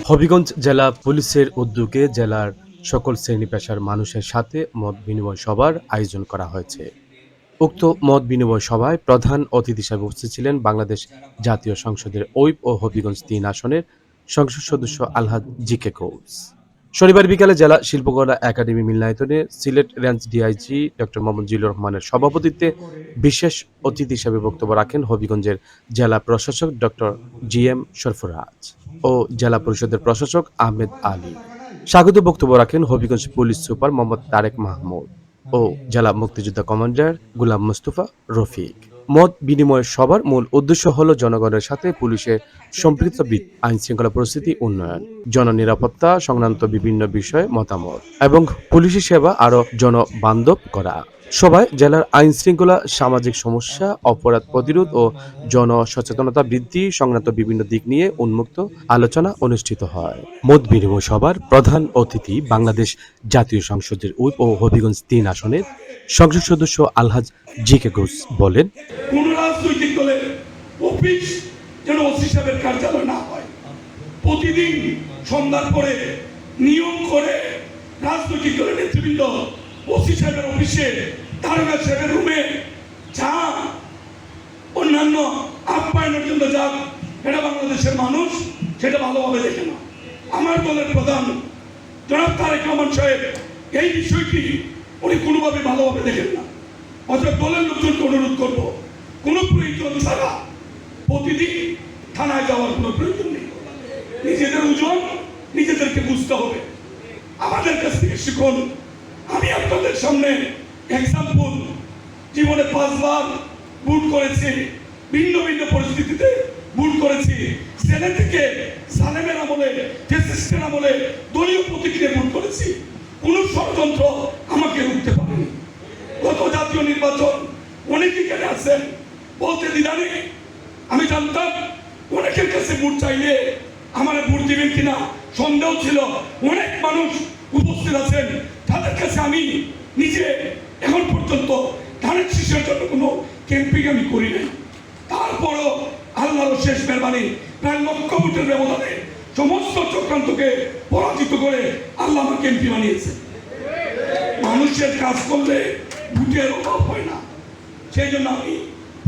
হবিগঞ্জ জেলা পুলিশের উদ্যোগে জেলার সকল শ্রেণী পেশার মানুষের সাথে মত বিনিময় সভার আয়োজন করা হয়েছে। উক্ত মত বিনিময় সভায় প্রধান অতিথি হিসেবে উপস্থিত ছিলেন বাংলাদেশ জাতীয় সংসদের ওইব ও হবিগঞ্জ ৩ আসনের সংসদ সদস্য আলহাজ জি.কে. কৌস। শনিবার বিকালে জেলা শিল্পকলা একাডেমি মিলনায়তনে Sylhet range DIG doctor Mohammad Zillur রহমানের সভাপতিত্বে বিশেষ অতিথি হিসেবে বক্তব্য রাখেন হবিগঞ্জের জেলা প্রশাসক ডক্টর জি.এম. সরফরাজ ও জেলা পরিষদের প্রশাসক আহমেদ আলী। স্বাগত বক্তব্য রাখেন হবিগঞ্জ পুলিশ সুপার মোহাম্মদ তারেক মাহমুদ ও জেলা মুক্তিযোদ্ধা কমান্ডার গোলাম মুস্তফা রফিক। মত বিনিময় সভার মূল উদ্দেশ্য হল জনগণের সাথে পুলিশের সম্পৃক্ত আইন শৃঙ্খলা পরিস্থিতি উন্নয়ন, জননিরাপত্তা সংক্রান্ত বিভিন্ন বিষয়ে মতামত এবং পুলিশি সেবা আরও জনবান্ধব করা। সভায় জেলার আইন শৃঙ্খলা, সামাজিক সমস্যা, অপরাধ প্রতিরোধ ও জনসচেতনতা বৃদ্ধি সংক্রান্ত বিভিন্ন দিক নিয়ে উন্মুক্ত আলোচনা অনুষ্ঠিত হয়। মত বিনিময় সভার প্রধান অতিথি বাংলাদেশ জাতীয় সংসদের উইপ ও হবিগঞ্জ ৩ আসনের সংসদ সদস্য আলহাজ জি.কে. কৌস বলেন, কোন রাজনৈতিক দলের অফিস যেন ওসি সাহেবের কার্যালয় না হয়। প্রতিদিন সন্ধ্যার পরে নিয়ম করে রাজনৈতিক দলের নেতৃবৃন্দ ওসি সাহেবের অফিসে, দারোগা সাহেবের রুমে যা অন্যান্য আপ্যায়নের জন্য যা, এটা বাংলাদেশের মানুষ সেটা ভালোভাবে দেখে না। আমার দলের প্রধান জনাব তারেক রহমান সাহেব এই বিষয়টি উনি কোনোভাবে ভালোভাবে দেখেন না। অথবা দলের লোকজনকে অনুরোধ করবো, কোনো প্রয়োজন ছাড়া প্রতিদিন থানায় যাওয়ার কোনো প্রয়োজন নেই। নিজেদের ওজন নিজেদেরকে বুঝতে হবে। আমাদের কাছ থেকে শিখুন। আমি আপনাদের সামনে এক্সাম্পল, জীবনে 5 বার ভুল করেছি, ভিন্ন ভিন্ন পরিস্থিতিতে ভুল করেছি। ছেলে থেকে সালেমের আমলে, ফ্যাসিস্টের আমলে দলীয় প্রতিক্রিয়া ভুল করেছি। কোনো ষড়যন্ত্র আমাকে রুখতে পারেনি। গত জাতীয় নির্বাচন অনেকে কেন আছেন বলতে দ্বিধা নেই। আমি জানতাম অনেকের কাছে ভোট চাইলে আমার ভোট দিবেন কিনা সন্দেহ ছিল। অনেক মানুষ উপস্থিত আছেন, তাদের কাছে আমি নিজে এখন পর্যন্ত ধানের শীষের জন্য কোনো ক্যাম্পিং আমি করি নাই। তারপরও আল্লাহর শেষ মেহরবানি, প্রায় লক্ষ ভোটের ব্যবধানে সমস্ত চক্রান্তকে পরাজিত করে আল্লাহ আমাকে এমপি বানিয়েছে। মানুষের কাজ করলে ভোটের অভাব হয় না। সেই জন্য আমি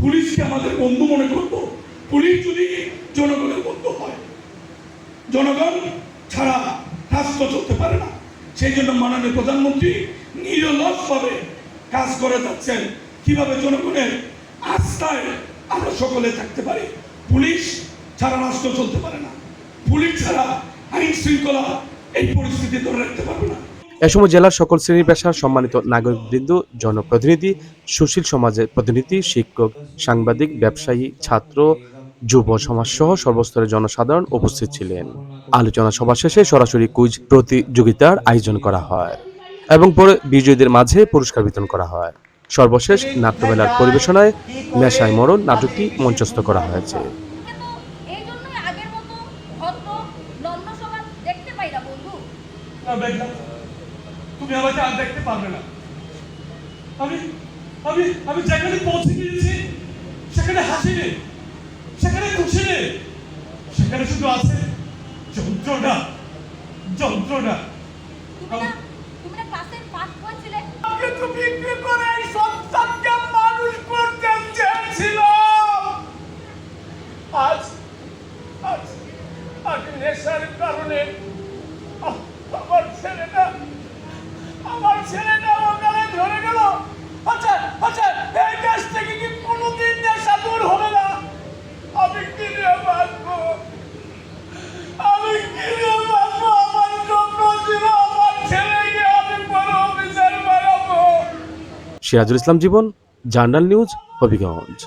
পুলিশকে আমাদের বন্ধু মনে করব। পুলিশ যদি জনগণের বন্ধু হয়, জনগণ ছাড়া রাষ্ট্র চলতে পারে না। সেই জন্য মাননীয় প্রধানমন্ত্রী নিরলসভাবে কাজ করে যাচ্ছেন কিভাবে জনগণের আস্থায় আমরা সকলে থাকতে পারি। পুলিশ ছাড়া রাষ্ট্র চলতে পারে না। পুলিশ ছাড়া আইন শৃঙ্খলা এই পরিস্থিতি ধরে রাখতে পারবে না। এ সময় জেলার সকল শ্রেণী পেশার সম্মানিত নাগরিকবৃন্দ, জনপ্রতিনিধি, সুশীল সমাজের প্রতিনিধি, শিক্ষক, সাংবাদিক, ব্যবসায়ী, ছাত্র, যুব সমাজ সহ সর্বস্তরের জনসাধারণ উপস্থিত ছিলেন। আলোচনা সভা শেষে সরাসরি কুইজ প্রতিযোগিতার আয়োজন করা হয় এবং পরে বিজয়ীদের মাঝে পুরস্কার বিতরণ করা হয়। সর্বশেষ নাট্যমেলার পরিবেশনায় নেশায় মরণ নাটকটি মঞ্চস্থ করা হয়েছে। তুমি আমাকে আর দেখতে পারবে না। আমি আমি আমি যেখানে পৌঁছে গিয়েছি সেখানে হাসি নেই, সেখানে খুশি নেই, সেখানে শুধু আছে যন্ত্রণা, যন্ত্রণা। তুমি না ক্লাসে পাস করেছিলে? আমাকে তো বিক্রি করে এই সন্তানকে মানুষ করতে চেয়েছিল। আজ আজ আজ নেশার কারণে আমার ছেলেটা ওখানে ধরে গেল। আচ্ছা আচ্ছা, এই দেশ থেকে কি কোনোদিন নেশা দূর হবে না? আমি কি নিয়ে বাঁচবো? আমি কি নিয়ে বাঁচবো? আমার স্বপ্ন ছিল আমার ছেলেকে আমি বড় অফিসার বানাবো। সিরাজুল ইসলাম জীবন, জার্নাল নিউজ, হবিগঞ্জ।